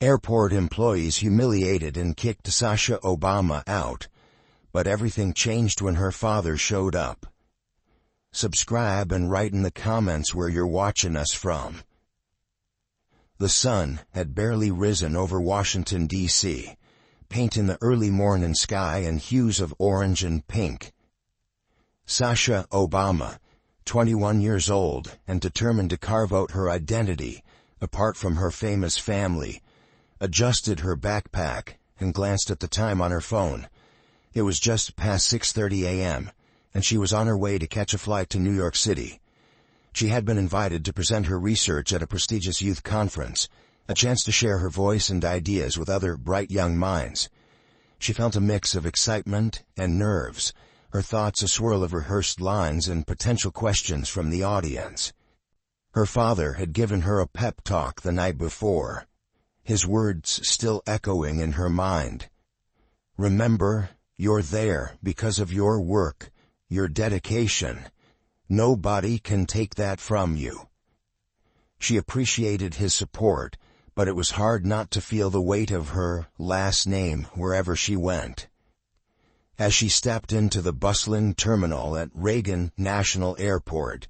Airport employees humiliated and kicked Sasha Obama out, but everything changed when her father showed up. Subscribe and write in the comments where you're watching us from. The sun had barely risen over Washington, D.C., painting the early morning sky in hues of orange and pink. Sasha Obama, 21 years old and determined to carve out her identity apart from her famous family, adjusted her backpack and glanced at the time on her phone. It was just past 6:30 a.m., and she was on her way to catch a flight to New York City. She had been invited to present her research at a prestigious youth conference, a chance to share her voice and ideas with other bright young minds. She felt a mix of excitement and nerves, her thoughts a swirl of rehearsed lines and potential questions from the audience. Her father had given her a pep talk the night before, his words still echoing in her mind. "Remember, you're there because of your work, your dedication. Nobody can take that from you." She appreciated his support, but it was hard not to feel the weight of her last name wherever she went. As she stepped into the bustling terminal at Reagan National Airport,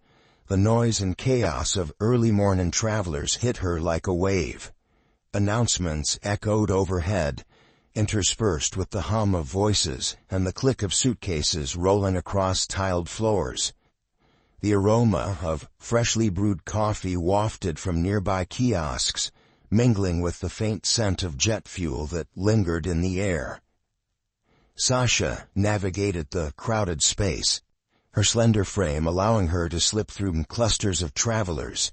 the noise and chaos of early morning travelers hit her like a wave. Announcements echoed overhead, interspersed with the hum of voices and the click of suitcases rolling across tiled floors. The aroma of freshly brewed coffee wafted from nearby kiosks, mingling with the faint scent of jet fuel that lingered in the air. Sasha navigated the crowded space, her slender frame allowing her to slip through clusters of travelers.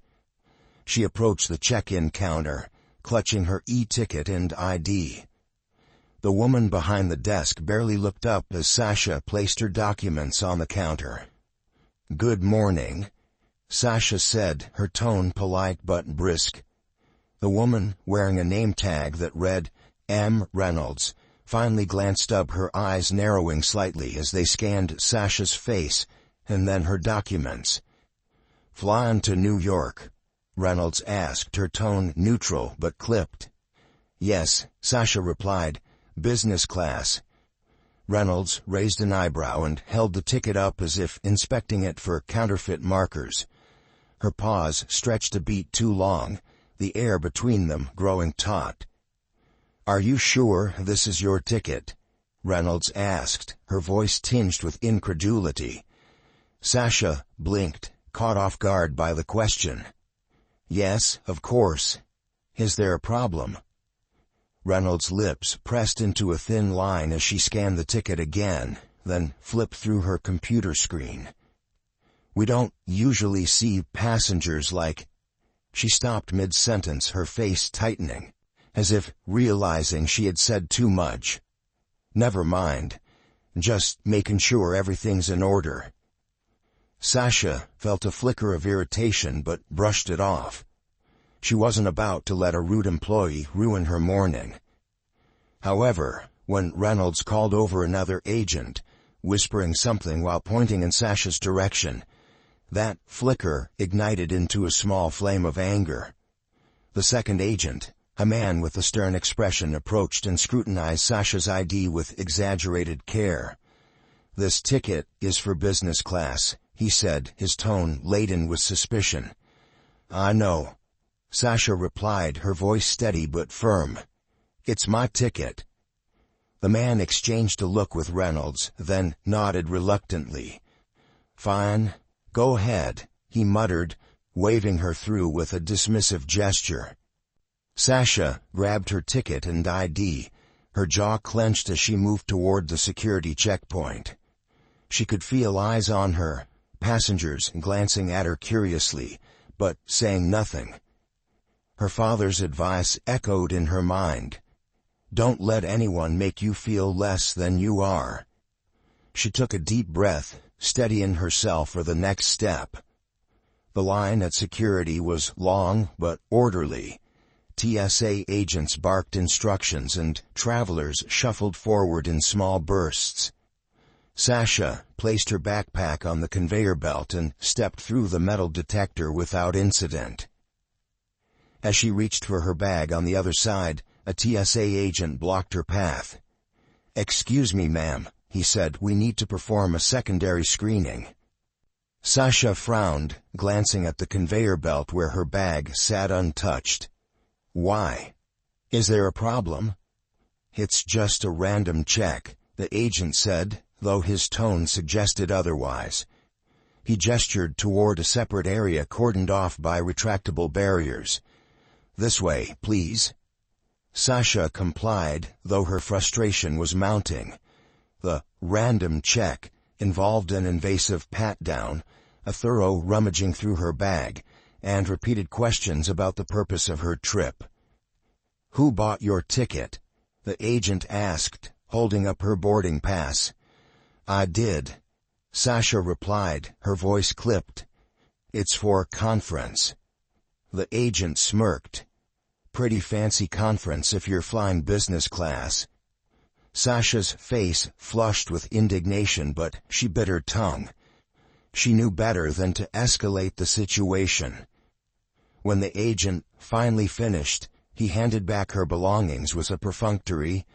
She approached the check-in counter, clutching her e-ticket and ID. The woman behind the desk barely looked up as Sasha placed her documents on the counter. "Good morning," Sasha said, her tone polite but brisk. The woman, wearing a name tag that read M. Reynolds, finally glanced up, her eyes narrowing slightly as they scanned Sasha's face and then her documents. "Flying to New York?" Reynolds asked, her tone neutral but clipped. "Yes," Sasha replied, "business class." Reynolds raised an eyebrow and held the ticket up as if inspecting it for counterfeit markers. Her pause stretched a beat too long, the air between them growing taut. "Are you sure this is your ticket?" Reynolds asked, her voice tinged with incredulity. Sasha blinked, caught off guard by the question. "Yes, of course. Is there a problem?" Reynolds' lips pressed into a thin line as she scanned the ticket again, then flipped through her computer screen. "We don't usually see passengers like—" She stopped mid-sentence, her face tightening, as if realizing she had said too much. "Never mind. Just making sure everything's in order." Sasha felt a flicker of irritation but brushed it off. She wasn't about to let a rude employee ruin her morning. However, when Reynolds called over another agent, whispering something while pointing in Sasha's direction, that flicker ignited into a small flame of anger. The second agent, a man with a stern expression, approached and scrutinized Sasha's ID with exaggerated care. "This ticket is for business class," he said, his tone laden with suspicion. "I know," Sasha replied, her voice steady but firm. "It's my ticket." The man exchanged a look with Reynolds, then nodded reluctantly. "Fine, go ahead," he muttered, waving her through with a dismissive gesture. Sasha grabbed her ticket and ID, her jaw clenched as she moved toward the security checkpoint. She could feel eyes on her, passengers glancing at her curiously, but saying nothing. Her father's advice echoed in her mind. "Don't let anyone make you feel less than you are." She took a deep breath, steadying herself for the next step. The line at security was long but orderly. TSA agents barked instructions and travelers shuffled forward in small bursts. Sasha placed her backpack on the conveyor belt and stepped through the metal detector without incident. As she reached for her bag on the other side, a TSA agent blocked her path. "Excuse me, ma'am," he said, "we need to perform a secondary screening." Sasha frowned, glancing at the conveyor belt where her bag sat untouched. "Why? Is there a problem?" "It's just a random check," the agent said, though his tone suggested otherwise. He gestured toward a separate area cordoned off by retractable barriers. "This way, please." Sasha complied, though her frustration was mounting. The random check involved an invasive pat-down, a thorough rummaging through her bag, and repeated questions about the purpose of her trip. "Who bought your ticket?" the agent asked, holding up her boarding pass. "I did," Sasha replied, her voice clipped. "It's for conference." The agent smirked. "Pretty fancy conference if you're flying business class." Sasha's face flushed with indignation, but she bit her tongue. She knew better than to escalate the situation. When the agent finally finished, he handed back her belongings with a perfunctory,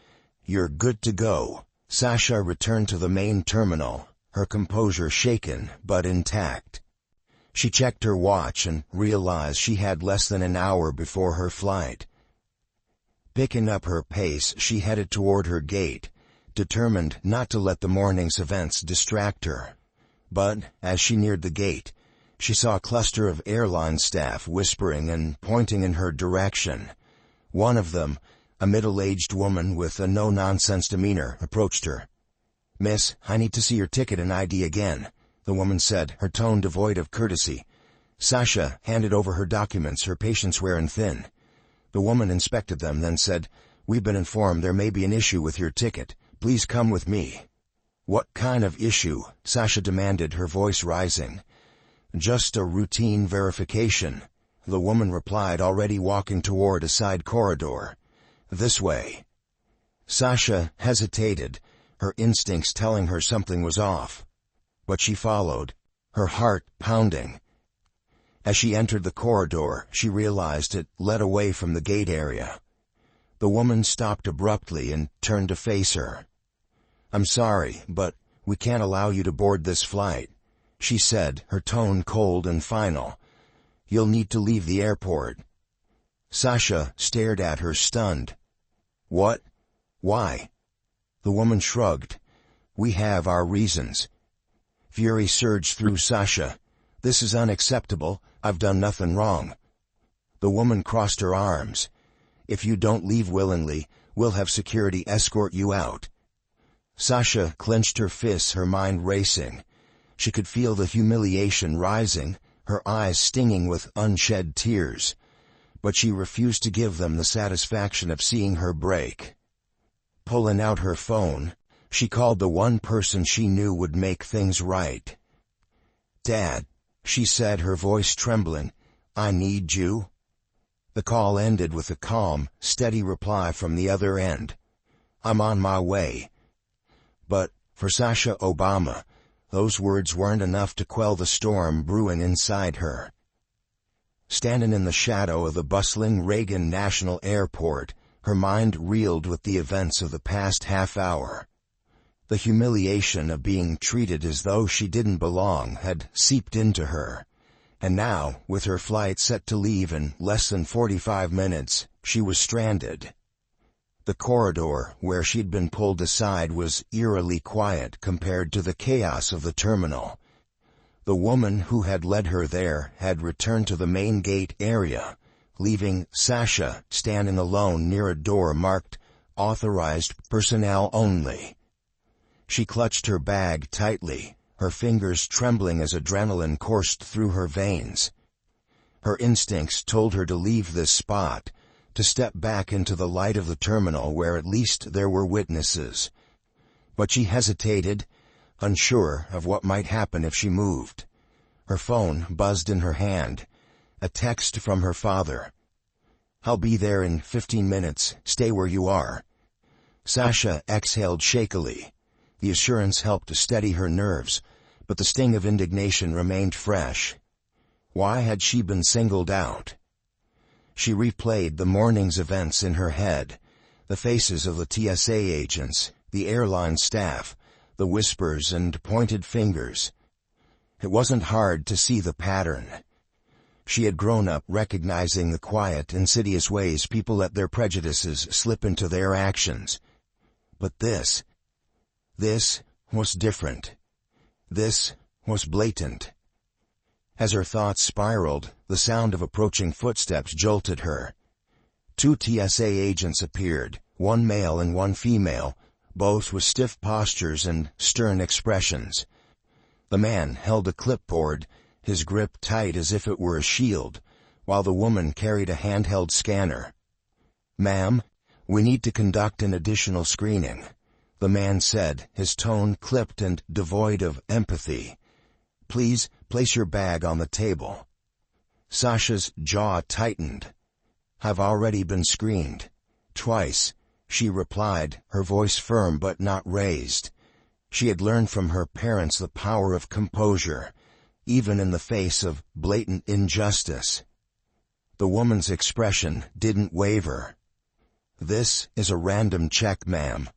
"You're good to go." Sasha returned to the main terminal, her composure shaken but intact. She checked her watch and realized she had less than an hour before her flight. Picking up her pace, she headed toward her gate, determined not to let the morning's events distract her. But as she neared the gate, she saw a cluster of airline staff whispering and pointing in her direction. One of them, a middle-aged woman with a no-nonsense demeanor, approached her. "Miss, I need to see your ticket and ID again," the woman said, her tone devoid of courtesy. Sasha handed over her documents, her patience wearing thin. The woman inspected them, then said, "We've been informed there may be an issue with your ticket. Please come with me." "What kind of issue?" Sasha demanded, her voice rising. "Just a routine verification," the woman replied, already walking toward a side corridor. "This way." Sasha hesitated, her instincts telling her something was off. But she followed, her heart pounding. As she entered the corridor, she realized it led away from the gate area. The woman stopped abruptly and turned to face her. "I'm sorry, but we can't allow you to board this flight," she said, her tone cold and final. "You'll need to leave the airport." Sasha stared at her, stunned. "What? Why?" The woman shrugged. "We have our reasons." Fury surged through Sasha. "This is unacceptable. I've done nothing wrong." The woman crossed her arms. "If you don't leave willingly, we'll have security escort you out." Sasha clenched her fists, her mind racing. She could feel the humiliation rising, her eyes stinging with unshed tears. But she refused to give them the satisfaction of seeing her break. Pulling out her phone, she called the one person she knew would make things right. "Dad," she said, her voice trembling, "I need you." The call ended with a calm, steady reply from the other end. "I'm on my way." But for Sasha Obama, those words weren't enough to quell the storm brewing inside her. Standing in the shadow of the bustling Reagan National Airport, her mind reeled with the events of the past half hour. The humiliation of being treated as though she didn't belong had seeped into her, and now, with her flight set to leave in less than 45 minutes, she was stranded. The corridor where she'd been pulled aside was eerily quiet compared to the chaos of the terminal. The woman who had led her there had returned to the main gate area, leaving Sasha standing alone near a door marked "Authorized Personnel Only." She clutched her bag tightly, her fingers trembling as adrenaline coursed through her veins. Her instincts told her to leave this spot, to step back into the light of the terminal where at least there were witnesses. But she hesitated, unsure of what might happen if she moved. Her phone buzzed in her hand, a text from her father. "I'll be there in 15 minutes, stay where you are." Sasha exhaled shakily. The assurance helped to steady her nerves, but the sting of indignation remained fresh. Why had she been singled out? She replayed the morning's events in her head, the faces of the TSA agents, the airline staff, the whispers and pointed fingers. It wasn't hard to see the pattern. She had grown up recognizing the quiet, insidious ways people let their prejudices slip into their actions. But this was different. This was blatant. As her thoughts spiraled, the sound of approaching footsteps jolted her. 2 TSA agents appeared, one male and one female, both with stiff postures and stern expressions. The man held a clipboard, his grip tight as if it were a shield, while the woman carried a handheld scanner. "Ma'am, we need to conduct an additional screening," the man said, his tone clipped and devoid of empathy. "Please place your bag on the table." Sasha's jaw tightened. "I've already been screened. Twice," she replied, her voice firm but not raised. She had learned from her parents the power of composure, even in the face of blatant injustice. The woman's expression didn't waver. "This is a random check, ma'am.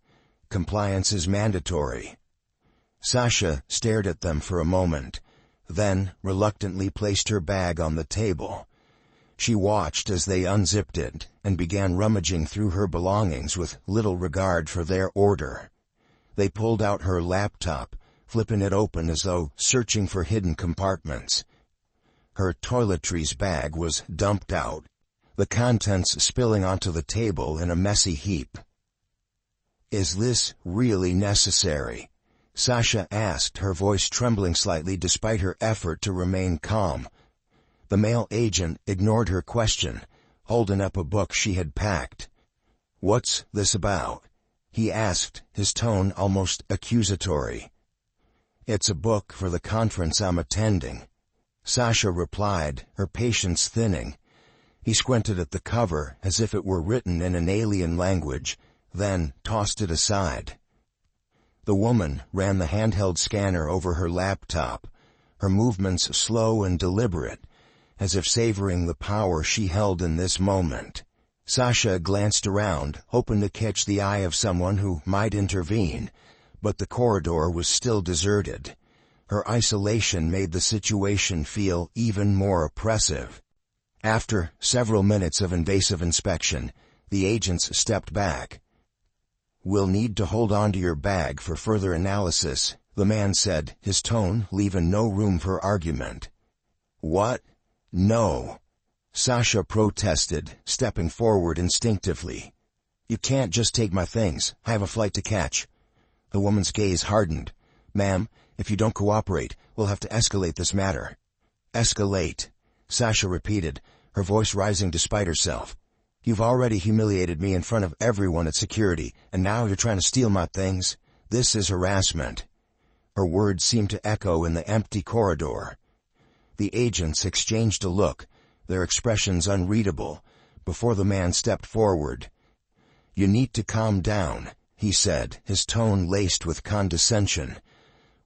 Compliance is mandatory." Sasha stared at them for a moment, then reluctantly placed her bag on the table. She watched as they unzipped it and began rummaging through her belongings with little regard for their order. They pulled out her laptop, flipping it open as though searching for hidden compartments. Her toiletries bag was dumped out, the contents spilling onto the table in a messy heap. "Is this really necessary?" Sasha asked, her voice trembling slightly despite her effort to remain calm. The male agent ignored her question, holding up a book she had packed. "What's this about?" he asked, his tone almost accusatory. "It's a book for the conference I'm attending," Sasha replied, her patience thinning. He squinted at the cover as if it were written in an alien language, then tossed it aside. The woman ran the handheld scanner over her laptop, her movements slow and deliberate, as if savoring the power she held in this moment. Sasha glanced around, hoping to catch the eye of someone who might intervene, but the corridor was still deserted. Her isolation made the situation feel even more oppressive. After several minutes of invasive inspection, the agents stepped back. "We'll need to hold on to your bag for further analysis," the man said, his tone leaving no room for argument. "What? No," Sasha protested, stepping forward instinctively. "You can't just take my things. I have a flight to catch." The woman's gaze hardened. "Ma'am, if you don't cooperate, we'll have to escalate this matter." "Escalate," Sasha repeated, her voice rising despite herself. "You've already humiliated me in front of everyone at security, and now you're trying to steal my things. This is harassment." Her words seemed to echo in the empty corridor. The agents exchanged a look, their expressions unreadable, before the man stepped forward. "You need to calm down," he said, his tone laced with condescension.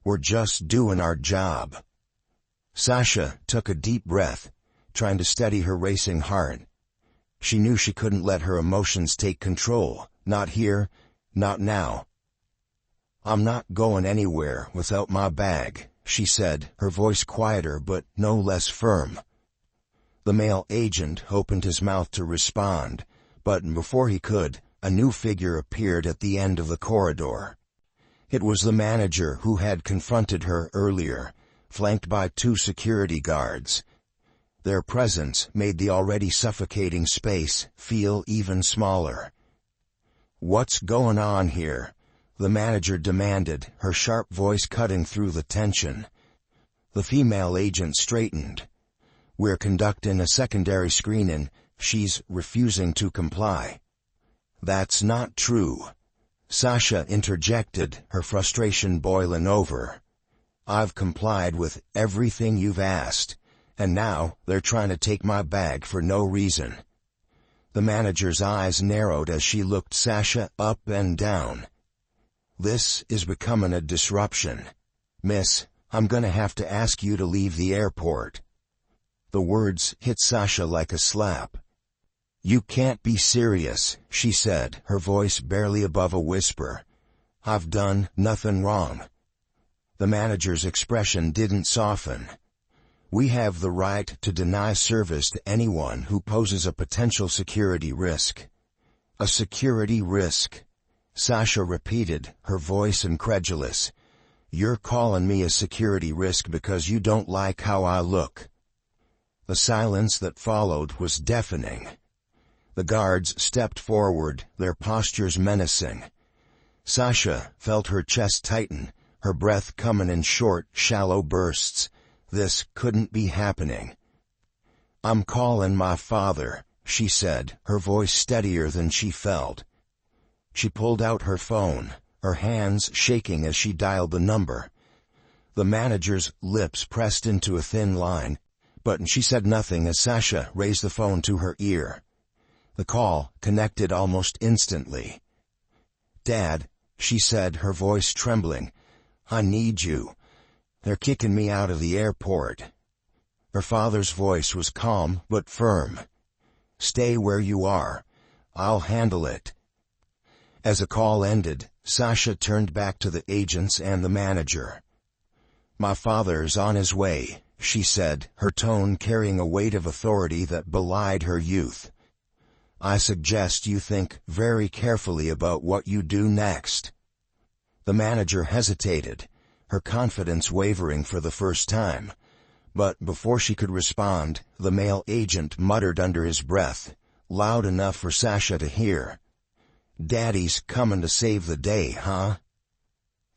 "We're just doing our job." Sasha took a deep breath, trying to steady her racing heart. She knew she couldn't let her emotions take control, not here, not now. "I'm not going anywhere without my bag," she said, her voice quieter but no less firm. The male agent opened his mouth to respond, but before he could, a new figure appeared at the end of the corridor. It was the manager who had confronted her earlier, flanked by 2 security guards. Their presence made the already suffocating space feel even smaller. "What's going on here?" the manager demanded, her sharp voice cutting through the tension. The female agent straightened. "We're conducting a secondary screening. She's refusing to comply." "That's not true," Sasha interjected, her frustration boiling over. "I've complied with everything you've asked, and now they're trying to take my bag for no reason." The manager's eyes narrowed as she looked Sasha up and down. "This is becoming a disruption. Miss, I'm gonna have to ask you to leave the airport." The words hit Sasha like a slap. "You can't be serious," she said, her voice barely above a whisper. "I've done nothing wrong." The manager's expression didn't soften. "We have the right to deny service to anyone who poses a potential security risk." "A security risk?" Sasha repeated, her voice incredulous. "You're calling me a security risk because you don't like how I look?" The silence that followed was deafening. The guards stepped forward, their postures menacing. Sasha felt her chest tighten, her breath coming in short, shallow bursts. This couldn't be happening. "I'm calling my father," she said, her voice steadier than she felt. She pulled out her phone, her hands shaking as she dialed the number. The manager's lips pressed into a thin line, but she said nothing as Sasha raised the phone to her ear. The call connected almost instantly. "Dad," she said, her voice trembling, "I need you. They're kicking me out of the airport." Her father's voice was calm but firm. "Stay where you are. I'll handle it." As the call ended, Sasha turned back to the agents and the manager. "My father's on his way," she said, her tone carrying a weight of authority that belied her youth. "I suggest you think very carefully about what you do next." The manager hesitated, her confidence wavering for the first time. But before she could respond, the male agent muttered under his breath, loud enough for Sasha to hear, "Daddy's coming to save the day, huh?"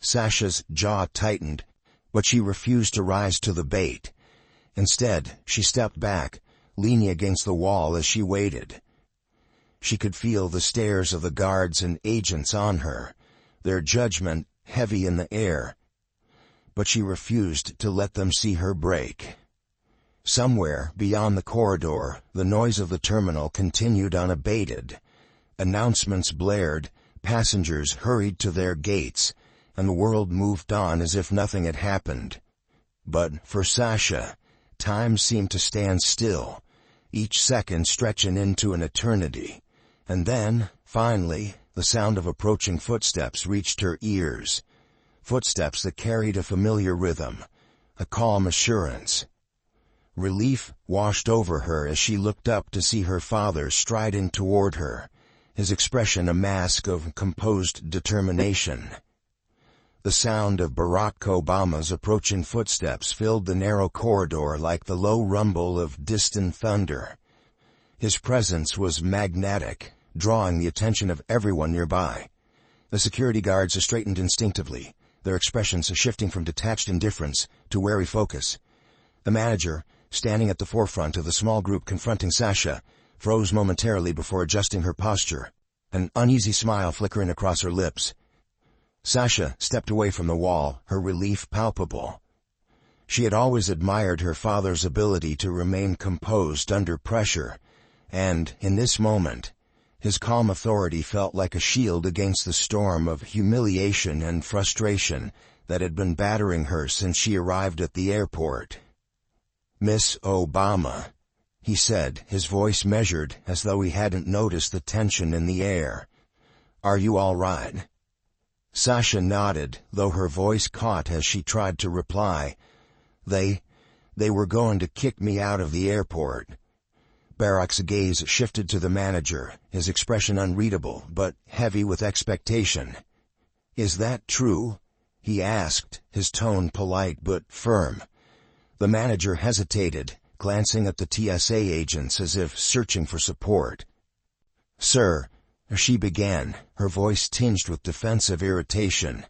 Sasha's jaw tightened, but she refused to rise to the bait. Instead, she stepped back, leaning against the wall as she waited. She could feel the stares of the guards and agents on her, their judgment heavy in the air. But she refused to let them see her break. Somewhere beyond the corridor, the noise of the terminal continued unabated. Announcements blared, passengers hurried to their gates, and the world moved on as if nothing had happened. But for Sasha, time seemed to stand still, each second stretching into an eternity. And then, finally, the sound of approaching footsteps reached her ears. Footsteps that carried a familiar rhythm, a calm assurance. Relief washed over her as she looked up to see her father striding toward her, his expression a mask of composed determination. The sound of Barack Obama's approaching footsteps filled the narrow corridor like the low rumble of distant thunder. His presence was magnetic, drawing the attention of everyone nearby. The security guards straightened instinctively, their expressions shifting from detached indifference to wary focus. The manager, standing at the forefront of the small group confronting Sasha, froze momentarily before adjusting her posture, an uneasy smile flickering across her lips. Sasha stepped away from the wall, her relief palpable. She had always admired her father's ability to remain composed under pressure, and, in this moment, his calm authority felt like a shield against the storm of humiliation and frustration that had been battering her since she arrived at the airport. "Miss Obama," he said, his voice measured as though he hadn't noticed the tension in the air. "Are you all right?" Sasha nodded, though her voice caught as she tried to reply. They were going to kick me out of the airport." Barack's gaze shifted to the manager, his expression unreadable, but heavy with expectation. "Is that true?" he asked, his tone polite but firm. The manager hesitated, glancing at the TSA agents as if searching for support. "Sir," she began, her voice tinged with defensive irritation,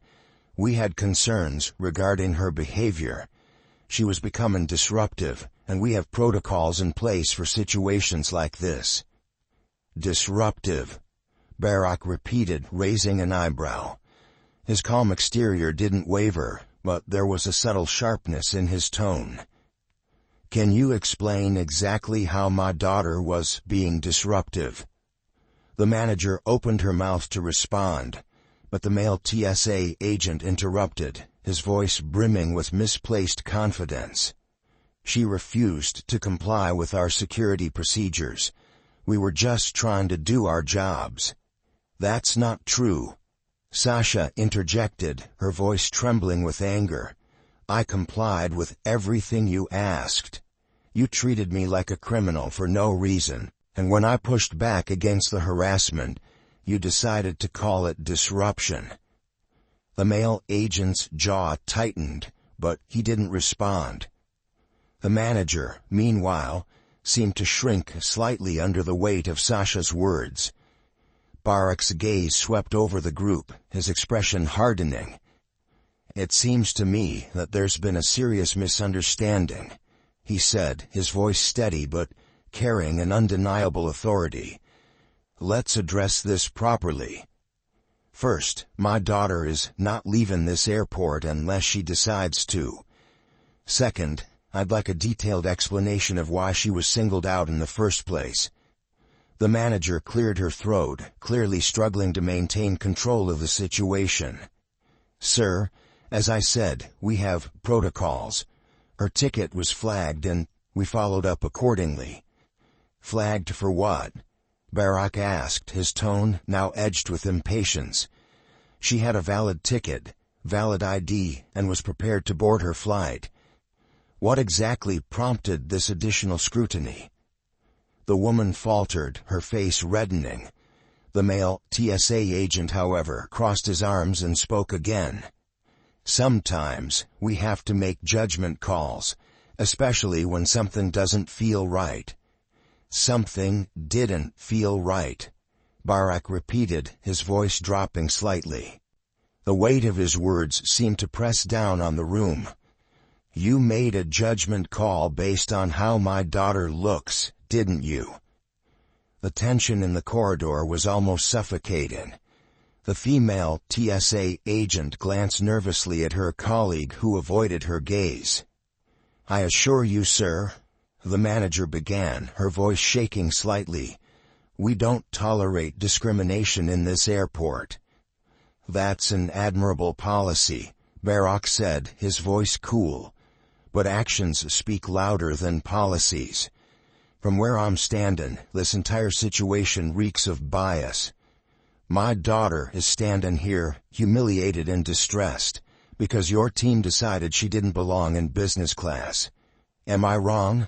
"we had concerns regarding her behavior. She was becoming disruptive, and we have protocols in place for situations like this." "Disruptive," Barack repeated, raising an eyebrow. His calm exterior didn't waver, but there was a subtle sharpness in his tone. "Can you explain exactly how my daughter was being disruptive?" The manager opened her mouth to respond, but the male TSA agent interrupted, his voice brimming with misplaced confidence. "She refused to comply with our security procedures. We were just trying to do our jobs." "That's not true," Sasha interjected, her voice trembling with anger. "I complied with everything you asked. You treated me like a criminal for no reason, and when I pushed back against the harassment, you decided to call it disruption." The male agent's jaw tightened, but he didn't respond. The manager, meanwhile, seemed to shrink slightly under the weight of Sasha's words. Barak's gaze swept over the group, his expression hardening. "It seems to me that there's been a serious misunderstanding," he said, his voice steady but carrying an undeniable authority. "Let's address this properly. First, my daughter is not leaving this airport unless she decides to. Second, I'd like a detailed explanation of why she was singled out in the first place." The manager cleared her throat, clearly struggling to maintain control of the situation. "Sir, as I said, we have protocols. Her ticket was flagged and we followed up accordingly." "Flagged for what?" Barak asked, his tone now edged with impatience. "She had a valid ticket, valid ID, and was prepared to board her flight. What exactly prompted this additional scrutiny?" The woman faltered, her face reddening. The male TSA agent, however, crossed his arms and spoke again. "Sometimes we have to make judgment calls, especially when something doesn't feel right." "Something didn't feel right," Barak repeated, his voice dropping slightly. The weight of his words seemed to press down on the room. "You made a judgment call based on how my daughter looks, didn't you?" The tension in the corridor was almost suffocating. The female TSA agent glanced nervously at her colleague, who avoided her gaze. "I assure you, sir," the manager began, her voice shaking slightly, "we don't tolerate discrimination in this airport." "That's an admirable policy," Barak said, his voice cool. "But actions speak louder than policies. From where I'm standing, this entire situation reeks of bias. My daughter is standing here, humiliated and distressed, because your team decided she didn't belong in business class. Am I wrong?"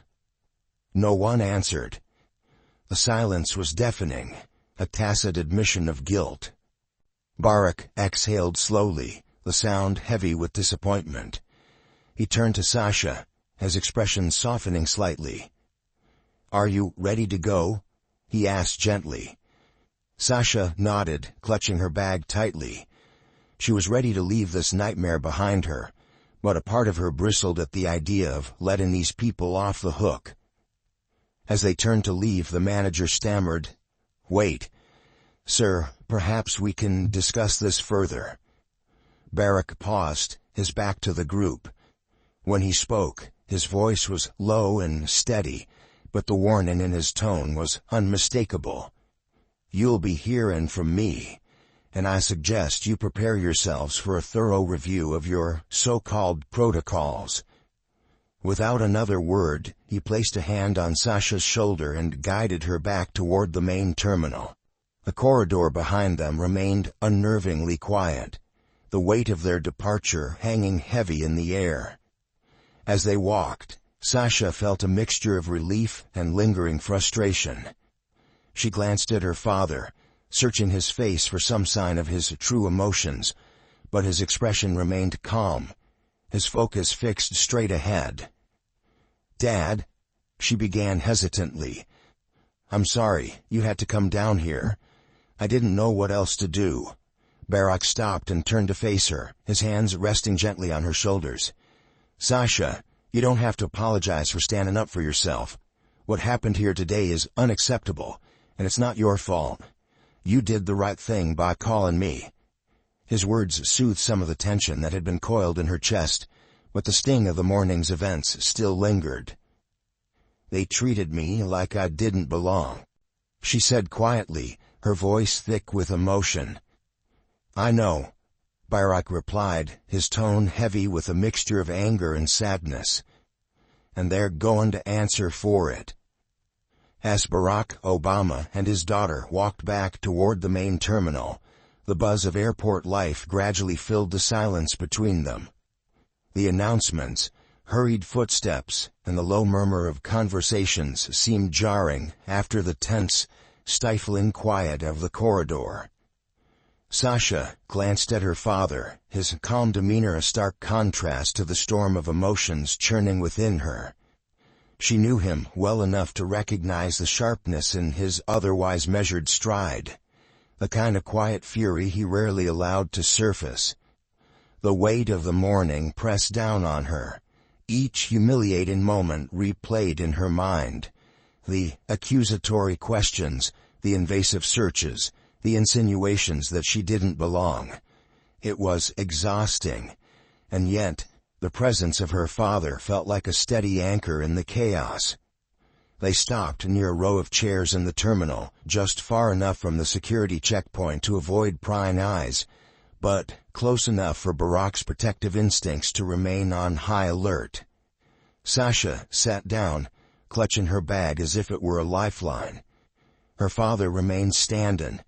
No one answered. The silence was deafening, a tacit admission of guilt. Barak exhaled slowly, the sound heavy with disappointment. He turned to Sasha, his expression softening slightly. "Are you ready to go?" he asked gently. Sasha nodded, clutching her bag tightly. She was ready to leave this nightmare behind her, but a part of her bristled at the idea of letting these people off the hook. As they turned to leave, the manager stammered, "Wait. Sir, perhaps we can discuss this further." Barak paused, his back to the group. When he spoke, his voice was low and steady, but the warning in his tone was unmistakable. "You'll be hearing from me, and I suggest you prepare yourselves for a thorough review of your so-called protocols." Without another word, he placed a hand on Sasha's shoulder and guided her back toward the main terminal. The corridor behind them remained unnervingly quiet, the weight of their departure hanging heavy in the air. As they walked, Sasha felt a mixture of relief and lingering frustration. She glanced at her father, searching his face for some sign of his true emotions, but his expression remained calm, his focus fixed straight ahead. "Dad," she began hesitantly, "I'm sorry you had to come down here. I didn't know what else to do." Barak stopped and turned to face her, his hands resting gently on her shoulders. "Sasha, you don't have to apologize for standing up for yourself. What happened here today is unacceptable, and it's not your fault. You did the right thing by calling me." His words soothed some of the tension that had been coiled in her chest, but the sting of the morning's events still lingered. "They treated me like I didn't belong," she said quietly, her voice thick with emotion. "I know," Barak replied, his tone heavy with a mixture of anger and sadness. "And they're going to answer for it." As Barack Obama and his daughter walked back toward the main terminal, the buzz of airport life gradually filled the silence between them. The announcements, hurried footsteps, and the low murmur of conversations seemed jarring after the tense, stifling quiet of the corridor. Sasha glanced at her father, his calm demeanor a stark contrast to the storm of emotions churning within her. She knew him well enough to recognize the sharpness in his otherwise measured stride, the kind of quiet fury he rarely allowed to surface. The weight of the morning pressed down on her, each humiliating moment replayed in her mind. The accusatory questions, the invasive searches, the insinuations that she didn't belong. It was exhausting, and yet the presence of her father felt like a steady anchor in the chaos. They stopped near a row of chairs in the terminal, just far enough from the security checkpoint to avoid prying eyes, but close enough for Barack's protective instincts to remain on high alert. Sasha sat down, clutching her bag as if it were a lifeline. Her father remained standing,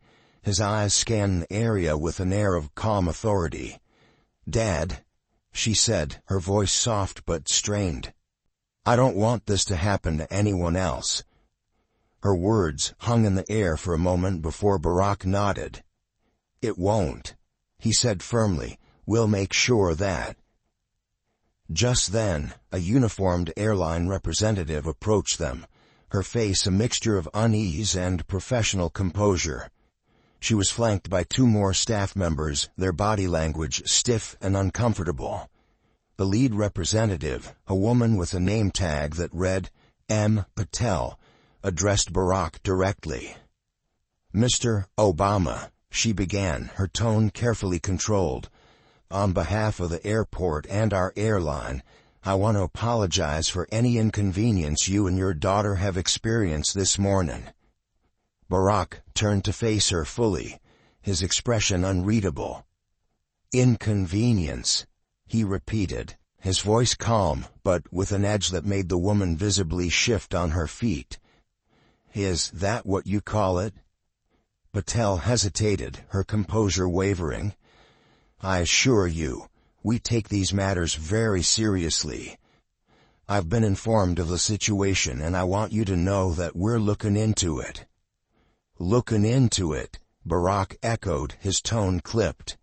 his eyes scanning the area with an air of calm authority. "Dad," she said, her voice soft but strained. "I don't want this to happen to anyone else." Her words hung in the air for a moment before Barack nodded. "It won't," he said firmly. "We'll make sure that." Just then, a uniformed airline representative approached them, her face a mixture of unease and professional composure. She was flanked by two more staff members, their body language stiff and uncomfortable. The lead representative, a woman with a name tag that read M. Patel, addressed Barack directly. "Mr. Obama," she began, her tone carefully controlled, "on behalf of the airport and our airline, I want to apologize for any inconvenience you and your daughter have experienced this morning." Barack turned to face her fully, his expression unreadable. "Inconvenience," he repeated, his voice calm, but with an edge that made the woman visibly shift on her feet. "Is that what you call it?" Patel hesitated, her composure wavering. "I assure you, we take these matters very seriously. I've been informed of the situation and I want you to know that we're looking into it." "Looking into it," Barack echoed, his tone clipped.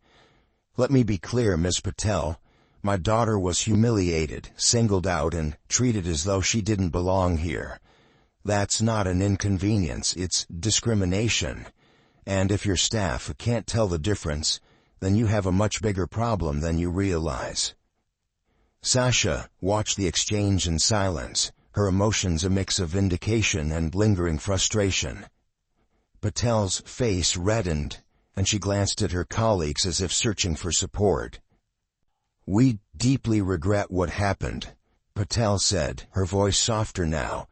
"Let me be clear, Miss Patel. My daughter was humiliated, singled out, and treated as though she didn't belong here. That's not an inconvenience, it's discrimination. And if your staff can't tell the difference, then you have a much bigger problem than you realize." Sasha watched the exchange in silence, her emotions a mix of vindication and lingering frustration. Patel's face reddened, and she glanced at her colleagues as if searching for support. "We deeply regret what happened," Patel said, her voice softer now.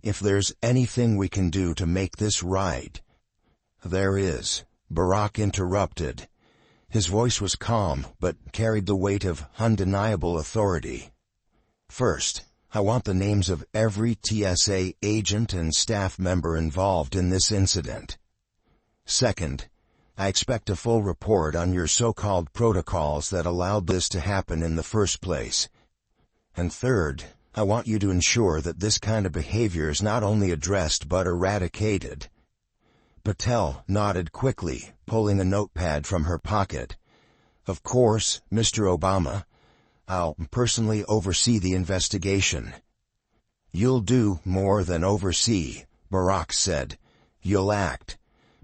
"If there's anything we can do to make this right—" "There is," Barack interrupted. His voice was calm, but carried the weight of undeniable authority. "First, I want the names of every TSA agent and staff member involved in this incident. Second, I expect a full report on your so-called protocols that allowed this to happen in the first place. And third, I want you to ensure that this kind of behavior is not only addressed but eradicated." Patel nodded quickly, pulling a notepad from her pocket. "Of course, Mr. Obama. I'll personally oversee the investigation." "You'll do more than oversee," Barack said. "You'll act.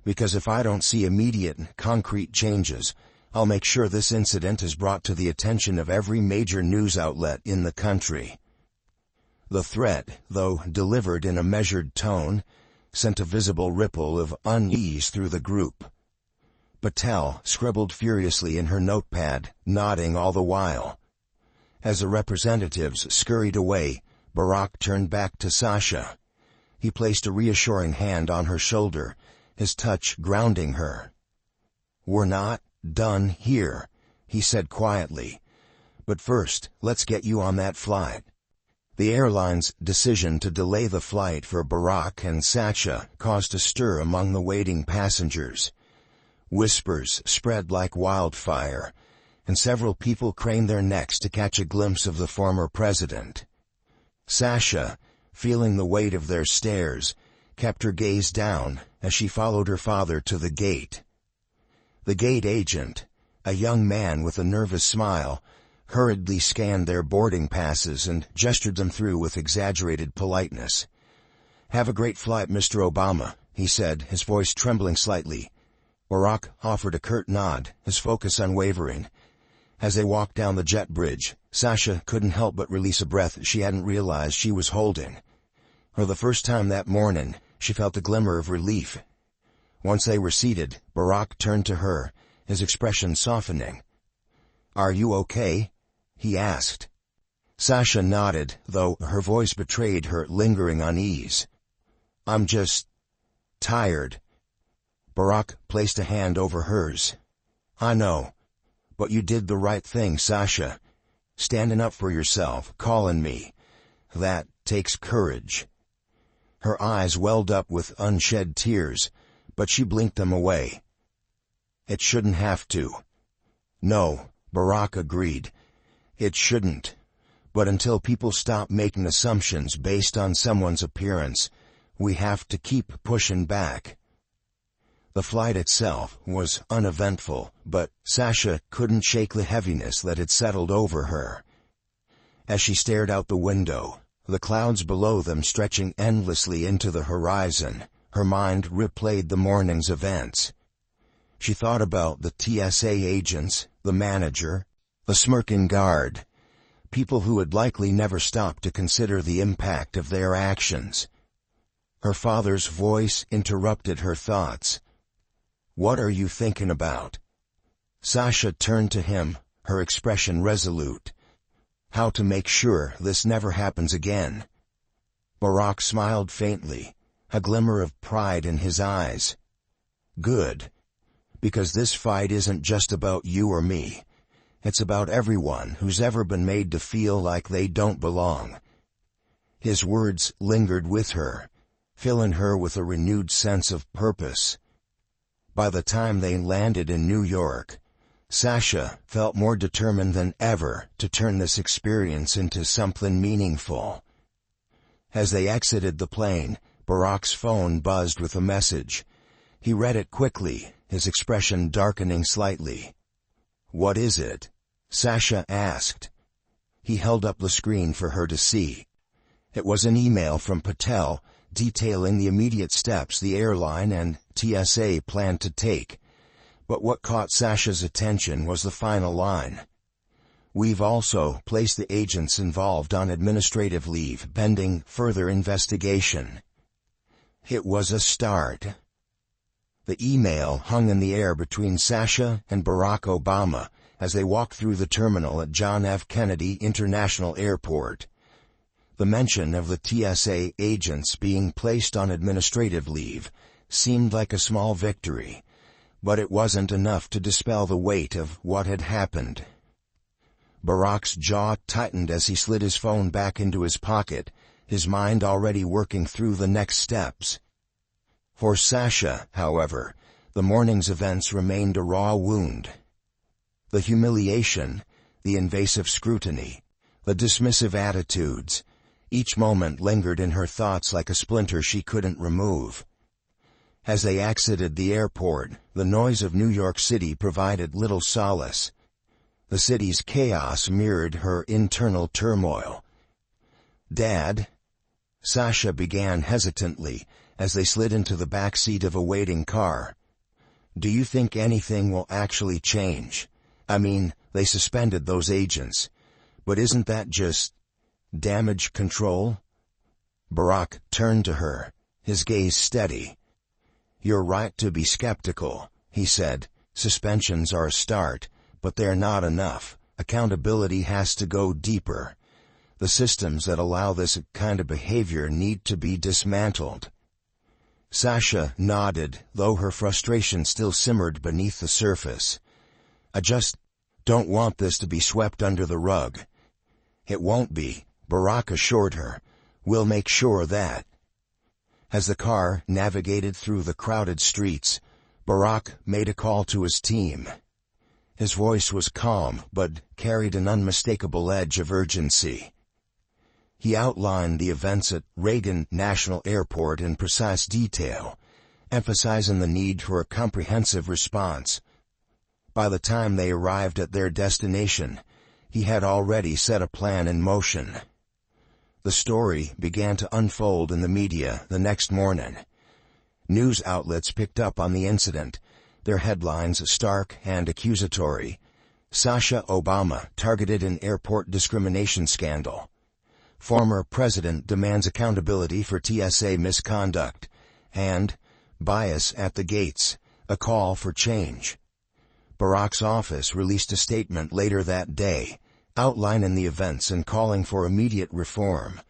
Because if I don't see immediate, concrete changes, I'll make sure this incident is brought to the attention of every major news outlet in the country." The threat, though delivered in a measured tone, sent a visible ripple of unease through the group. Patel scribbled furiously in her notepad, nodding all the while. As the representatives scurried away, Barack turned back to Sasha. He placed a reassuring hand on her shoulder, his touch grounding her. "We're not done here," he said quietly. "But first, let's get you on that flight." The airline's decision to delay the flight for Barack and Sasha caused a stir among the waiting passengers. Whispers spread like wildfire, and several people craned their necks to catch a glimpse of the former president. Sasha, feeling the weight of their stares, kept her gaze down as she followed her father to the gate. The gate agent, a young man with a nervous smile, hurriedly scanned their boarding passes and gestured them through with exaggerated politeness. "Have a great flight, Mr. Obama," he said, his voice trembling slightly. Barack offered a curt nod, his focus unwavering. As they walked down the jet bridge, Sasha couldn't help but release a breath she hadn't realized she was holding. For the first time that morning, she felt a glimmer of relief. Once they were seated, Barack turned to her, his expression softening. "Are you okay?" he asked. Sasha nodded, though her voice betrayed her lingering unease. "I'm just tired." Barack placed a hand over hers. "I know, but you did the right thing, Sasha. Standing up for yourself, calling me. That takes courage." Her eyes welled up with unshed tears, but she blinked them away. "It shouldn't have to." "No," Barack agreed. "It shouldn't. But until people stop making assumptions based on someone's appearance, we have to keep pushing back." The flight itself was uneventful, but Sasha couldn't shake the heaviness that had settled over her. As she stared out the window, the clouds below them stretching endlessly into the horizon, her mind replayed the morning's events. She thought about the TSA agents, the manager, the smirking guard, people who had likely never stopped to consider the impact of their actions. Her father's voice interrupted her thoughts. "What are you thinking about?" Sasha turned to him, her expression resolute. "How to make sure this never happens again." Barack smiled faintly, a glimmer of pride in his eyes. "Good. Because this fight isn't just about you or me. It's about everyone who's ever been made to feel like they don't belong." His words lingered with her, filling her with a renewed sense of purpose. By the time they landed in New York, Sasha felt more determined than ever to turn this experience into something meaningful. As they exited the plane, Barack's phone buzzed with a message. He read it quickly, his expression darkening slightly. "What is it?" Sasha asked. He held up the screen for her to see. It was an email from Patel, detailing the immediate steps the airline and TSA planned to take. But what caught Sasha's attention was the final line. "We've also placed the agents involved on administrative leave pending further investigation." It was a start. The email hung in the air between Sasha and Barack Obama as they walked through the terminal at John F. Kennedy International Airport. The mention of the TSA agents being placed on administrative leave seemed like a small victory, but it wasn't enough to dispel the weight of what had happened. Barack's jaw tightened as he slid his phone back into his pocket, his mind already working through the next steps. For Sasha, however, the morning's events remained a raw wound. The humiliation, the invasive scrutiny, the dismissive attitudes, each moment lingered in her thoughts like a splinter she couldn't remove. As they exited the airport, the noise of New York City provided little solace. The city's chaos mirrored her internal turmoil. "Dad?" Sasha began hesitantly as they slid into the back seat of a waiting car. "Do you think anything will actually change? I mean, they suspended those agents, but isn't that just damage control?" Barack turned to her, his gaze steady. "You're right to be skeptical," he said. "Suspensions are a start, but they're not enough. Accountability has to go deeper. The systems that allow this kind of behavior need to be dismantled." Sasha nodded, though her frustration still simmered beneath the surface. "I just don't want this to be swept under the rug." "It won't be," Barack assured her, "We'll make sure that." As the car navigated through the crowded streets, Barack made a call to his team. His voice was calm, but carried an unmistakable edge of urgency. He outlined the events at Reagan National Airport in precise detail, emphasizing the need for a comprehensive response. By the time they arrived at their destination, he had already set a plan in motion. The story began to unfold in the media the next morning. News outlets picked up on the incident, their headlines stark and accusatory. Sasha Obama targeted in airport discrimination scandal. Former president demands accountability for TSA misconduct. And bias at the gates, a call for change. Barack's office released a statement later that day, outlining the events and calling for immediate reform.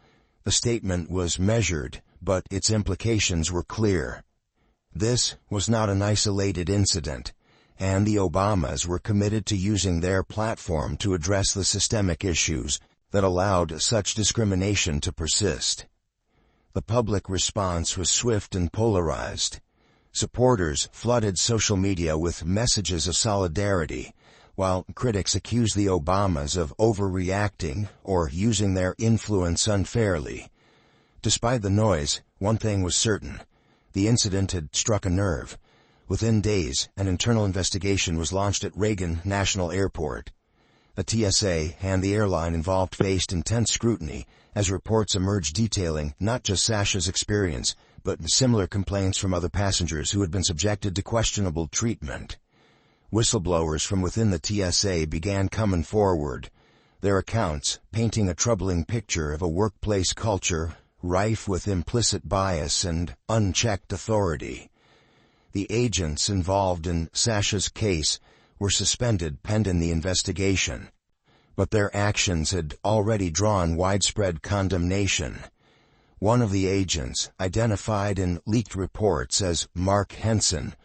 The statement was measured, but its implications were clear. This was not an isolated incident, and the Obamas were committed to using their platform to address the systemic issues that allowed such discrimination to persist. The public response was swift and polarized. Supporters flooded social media with messages of solidarity, while critics accused the Obamas of overreacting or using their influence unfairly. Despite the noise, one thing was certain: the incident had struck a nerve. Within days, an internal investigation was launched at Reagan National Airport. The TSA and the airline involved faced intense scrutiny as reports emerged detailing not just Sasha's experience, but similar complaints from other passengers who had been subjected to questionable treatment. Whistleblowers from within the TSA began coming forward, their accounts painting a troubling picture of a workplace culture rife with implicit bias and unchecked authority. The agents involved in Sasha's case were suspended pending the investigation, but their actions had already drawn widespread condemnation. One of the agents, identified in leaked reports as Mark Henson,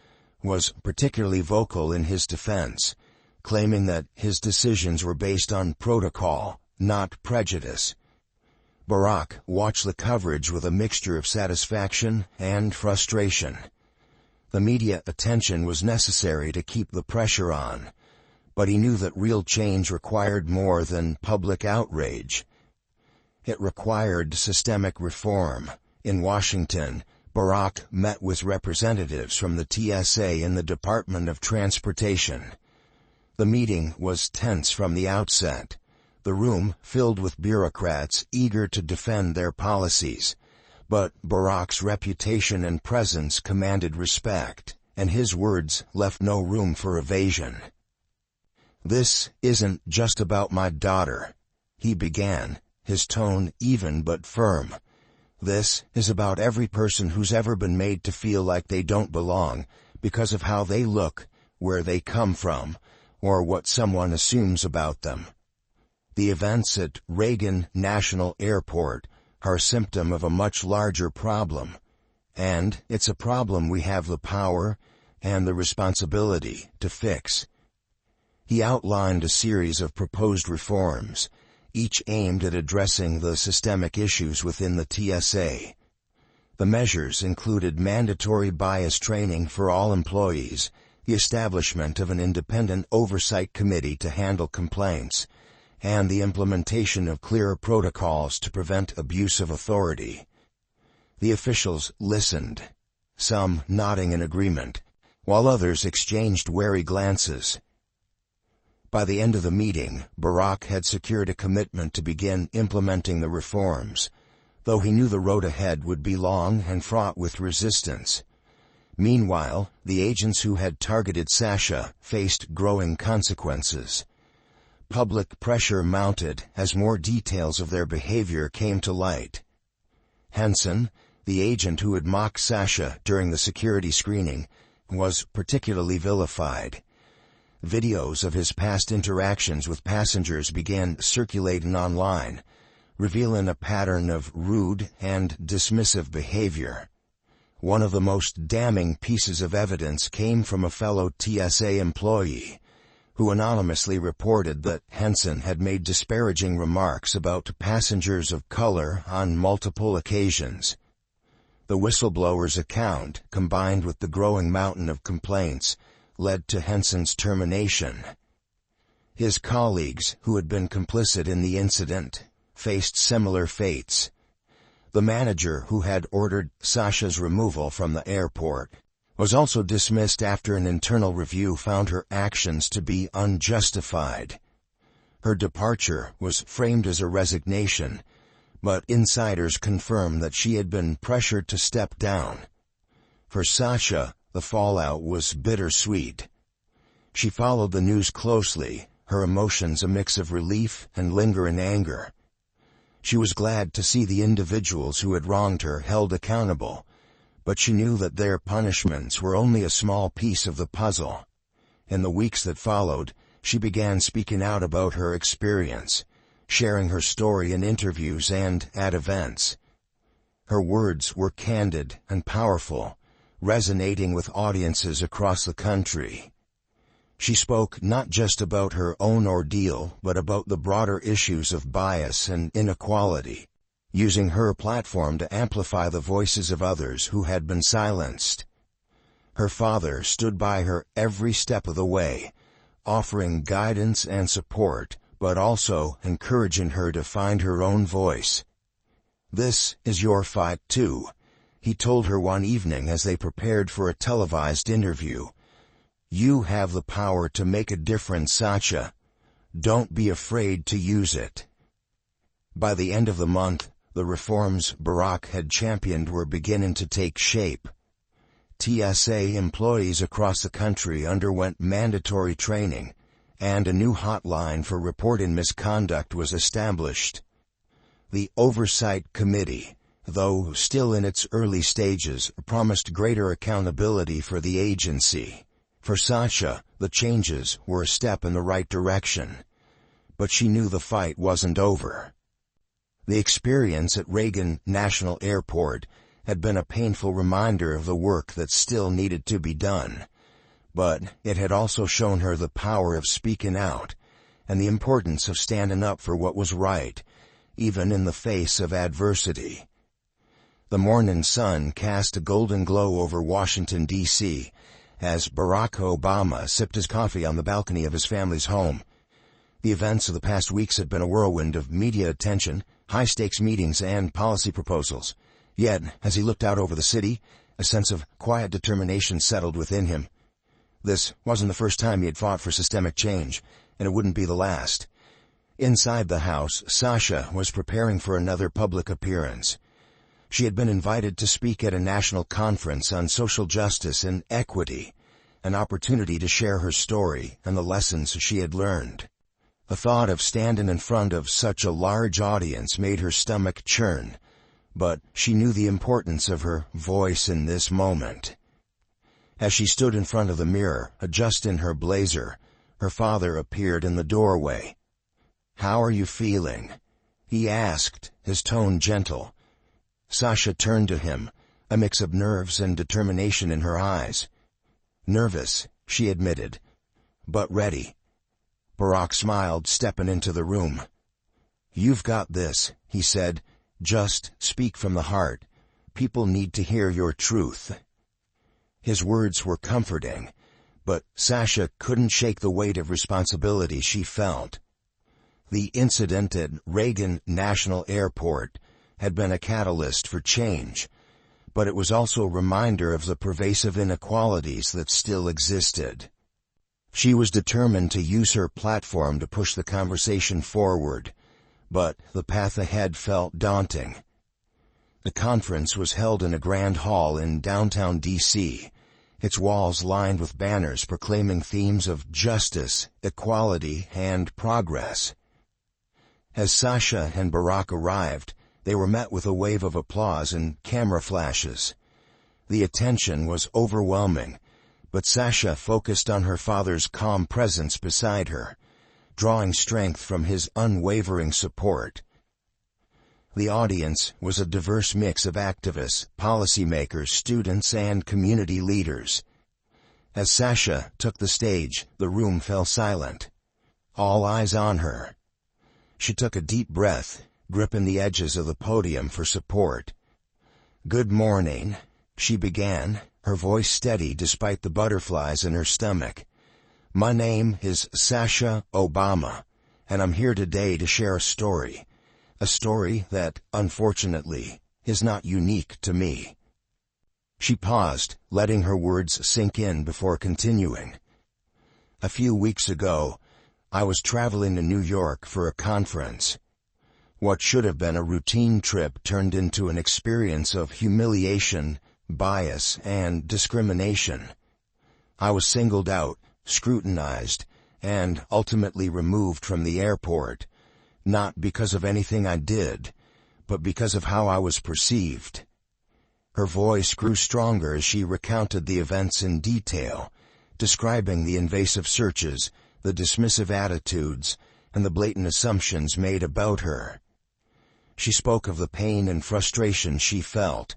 was particularly vocal in his defense, claiming that his decisions were based on protocol, not prejudice. Barack watched the coverage with a mixture of satisfaction and frustration. The media attention was necessary to keep the pressure on, but he knew that real change required more than public outrage. It required systemic reform. In Washington, Barack met with representatives from the TSA and the Department of Transportation. The meeting was tense from the outset, the room filled with bureaucrats eager to defend their policies. But Barack's reputation and presence commanded respect, and his words left no room for evasion. "This isn't just about my daughter," he began, his tone even but firm. "This is about every person who's ever been made to feel like they don't belong because of how they look, where they come from, or what someone assumes about them." The events at Reagan National Airport are a symptom of a much larger problem, and it's a problem we have the power and the responsibility to fix. He outlined a series of proposed reforms, each aimed at addressing the systemic issues within the TSA. The measures included mandatory bias training for all employees, the establishment of an independent oversight committee to handle complaints, and the implementation of clearer protocols to prevent abuse of authority. The officials listened, some nodding in agreement, while others exchanged wary glances. By the end of the meeting, Barack had secured a commitment to begin implementing the reforms, though he knew the road ahead would be long and fraught with resistance. Meanwhile, the agents who had targeted Sasha faced growing consequences. Public pressure mounted as more details of their behavior came to light. Henson, the agent who had mocked Sasha during the security screening, was particularly vilified. Videos of his past interactions with passengers began circulating online, revealing a pattern of rude and dismissive behavior. One of the most damning pieces of evidence came from a fellow TSA employee, who anonymously reported that Henson had made disparaging remarks about passengers of color on multiple occasions. The whistleblower's account, combined with the growing mountain of complaints, led to Henson's termination. His colleagues, who had been complicit in the incident, faced similar fates. The manager who had ordered Sasha's removal from the airport was also dismissed after an internal review found her actions to be unjustified. Her departure was framed as a resignation, but insiders confirmed that she had been pressured to step down. For Sasha, the fallout was bittersweet. She followed the news closely, her emotions a mix of relief and lingering anger. She was glad to see the individuals who had wronged her held accountable, but she knew that their punishments were only a small piece of the puzzle. In the weeks that followed, she began speaking out about her experience, sharing her story in interviews and at events. Her words were candid and powerful, resonating with audiences across the country. She spoke not just about her own ordeal, but about the broader issues of bias and inequality, using her platform to amplify the voices of others who had been silenced. Her father stood by her every step of the way, offering guidance and support, but also encouraging her to find her own voice. "This is your fight too," he told her one evening as they prepared for a televised interview. "You have the power to make a difference, Sasha. Don't be afraid to use it." By the end of the month, the reforms Barack had championed were beginning to take shape. TSA employees across the country underwent mandatory training, and a new hotline for reporting misconduct was established. The Oversight Committee, though still in its early stages, promised greater accountability for the agency. For Sasha, the changes were a step in the right direction, but she knew the fight wasn't over. The experience at Reagan National Airport had been a painful reminder of the work that still needed to be done, but it had also shown her the power of speaking out and the importance of standing up for what was right, even in the face of adversity. The morning sun cast a golden glow over Washington, D.C., as Barack Obama sipped his coffee on the balcony of his family's home. The events of the past weeks had been a whirlwind of media attention, high-stakes meetings, and policy proposals. Yet, as he looked out over the city, a sense of quiet determination settled within him. This wasn't the first time he had fought for systemic change, and it wouldn't be the last. Inside the house, Sasha was preparing for another public appearance. She had been invited to speak at a national conference on social justice and equity, an opportunity to share her story and the lessons she had learned. The thought of standing in front of such a large audience made her stomach churn, but she knew the importance of her voice in this moment. As she stood in front of the mirror, adjusting her blazer, her father appeared in the doorway. "How are you feeling?" he asked, his tone gentle. Sasha turned to him, a mix of nerves and determination in her eyes. "Nervous," she admitted, "but ready." Barack smiled, stepping into the room. "You've got this," he said. "Just speak from the heart. People need to hear your truth." His words were comforting, but Sasha couldn't shake the weight of responsibility she felt. The incident at Reagan National Airport had been a catalyst for change, but it was also a reminder of the pervasive inequalities that still existed. She was determined to use her platform to push the conversation forward, but the path ahead felt daunting. The conference was held in a grand hall in downtown D.C., its walls lined with banners proclaiming themes of justice, equality, and progress. As Sasha and Barack arrived, they were met with a wave of applause and camera flashes. The attention was overwhelming, but Sasha focused on her father's calm presence beside her, drawing strength from his unwavering support. The audience was a diverse mix of activists, policymakers, students, and community leaders. As Sasha took the stage, the room fell silent. All eyes on her. She took a deep breath, gripping the edges of the podium for support. "Good morning," she began, her voice steady despite the butterflies in her stomach. "My name is Sasha Obama, and I'm here today to share a story that, unfortunately, is not unique to me." She paused, letting her words sink in before continuing. "A few weeks ago, I was traveling to New York for a conference. What should have been a routine trip turned into an experience of humiliation, bias, and discrimination. I was singled out, scrutinized, and ultimately removed from the airport, not because of anything I did, but because of how I was perceived." Her voice grew stronger as she recounted the events in detail, describing the invasive searches, the dismissive attitudes, and the blatant assumptions made about her. She spoke of the pain and frustration she felt,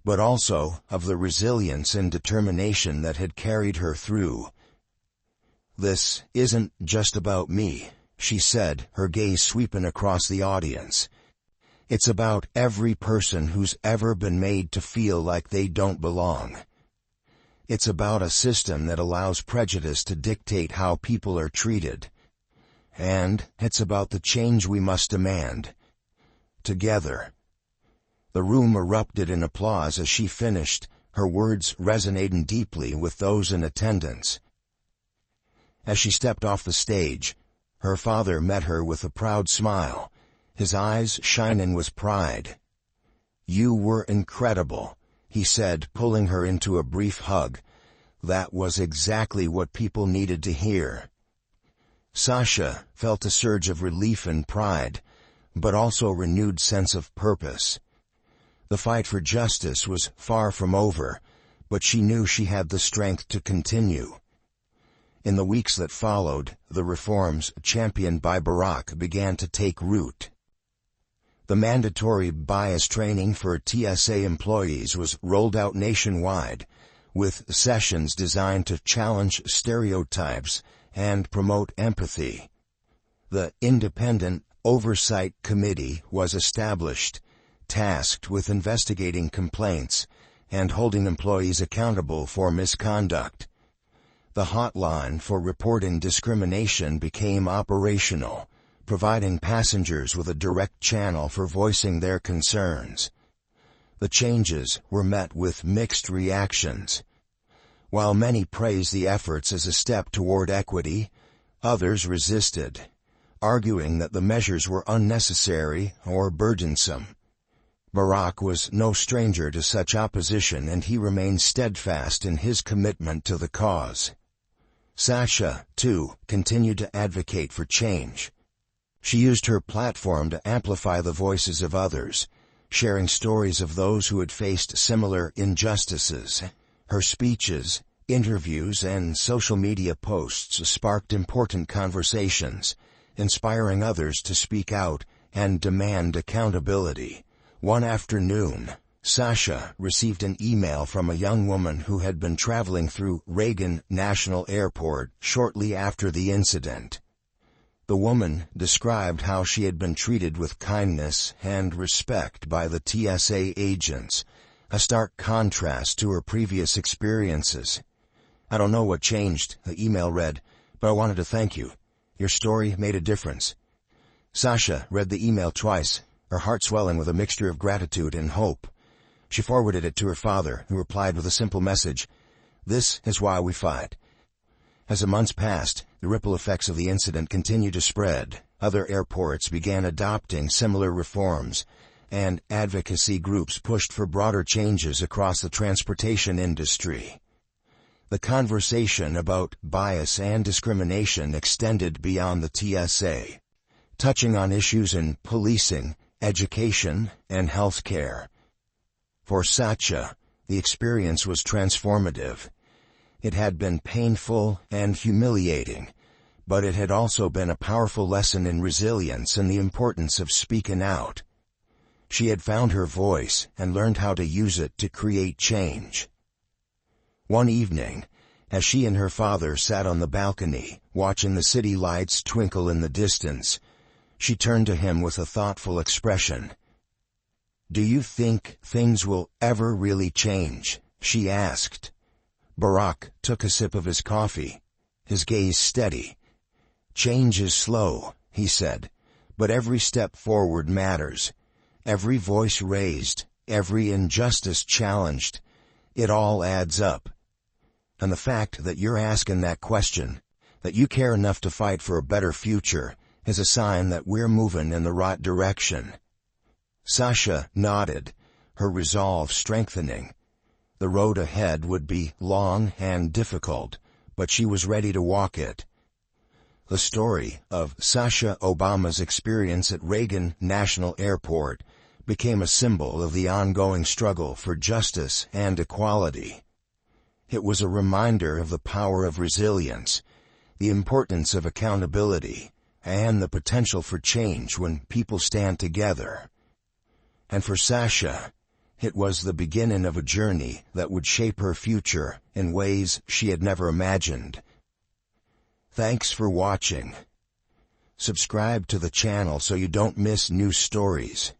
but also of the resilience and determination that had carried her through. "This isn't just about me," she said, her gaze sweeping across the audience. "It's about every person who's ever been made to feel like they don't belong. It's about a system that allows prejudice to dictate how people are treated. And it's about the change we must demand. Together." The room erupted in applause as she finished, her words resonating deeply with those in attendance. As she stepped off the stage, her father met her with a proud smile, his eyes shining with pride. "You were incredible," he said, pulling her into a brief hug. "That was exactly what people needed to hear." Sasha felt a surge of relief and pride, but also a renewed sense of purpose. The fight for justice was far from over, but she knew she had the strength to continue. In the weeks that followed, the reforms championed by Barack began to take root. The mandatory bias training for TSA employees was rolled out nationwide, with sessions designed to challenge stereotypes and promote empathy. The Independent Oversight Committee was established, tasked with investigating complaints and holding employees accountable for misconduct. The hotline for reporting discrimination became operational, providing passengers with a direct channel for voicing their concerns. The changes were met with mixed reactions. While many praised the efforts as a step toward equity, others resisted, arguing that the measures were unnecessary or burdensome. Barack was no stranger to such opposition, and he remained steadfast in his commitment to the cause. Sasha, too, continued to advocate for change. She used her platform to amplify the voices of others, sharing stories of those who had faced similar injustices. Her speeches, interviews, and social media posts sparked important conversations, inspiring others to speak out and demand accountability. One afternoon, Sasha received an email from a young woman who had been traveling through Reagan National Airport shortly after the incident. The woman described how she had been treated with kindness and respect by the TSA agents, a stark contrast to her previous experiences. "I don't know what changed," the email read, "but I wanted to thank you. Your story made a difference." Sasha read the email twice, her heart swelling with a mixture of gratitude and hope. She forwarded it to her father, who replied with a simple message: "This is why we fight." As the months passed, the ripple effects of the incident continued to spread. Other airports began adopting similar reforms, and advocacy groups pushed for broader changes across the transportation industry. The conversation about bias and discrimination extended beyond the TSA, touching on issues in policing, education, and healthcare. For Sasha, the experience was transformative. It had been painful and humiliating, but it had also been a powerful lesson in resilience and the importance of speaking out. She had found her voice and learned how to use it to create change. One evening, As she and her father sat on the balcony, watching the city lights twinkle in the distance, she turned to him with a thoughtful expression. "Do you think things will ever really change?" she asked. Barack took a sip of his coffee, his gaze steady. "Change is slow," he said, "but every step forward matters. Every voice raised, every injustice challenged, it all adds up. And the fact that you're asking that question, that you care enough to fight for a better future, is a sign that we're moving in the right direction." Sasha nodded, her resolve strengthening. The road ahead would be long and difficult, but she was ready to walk it. The story of Sasha Obama's experience at Reagan National Airport became a symbol of the ongoing struggle for justice and equality. It was a reminder of the power of resilience, the importance of accountability, and the potential for change when people stand together. And for Sasha, it was the beginning of a journey that would shape her future in ways she had never imagined. Thanks for watching. Subscribe to the channel so you don't miss new stories.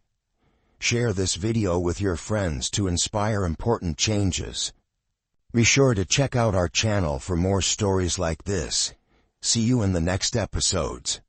Share this video with your friends to inspire important changes. Be sure to check out our channel for more stories like this. See you in the next episodes.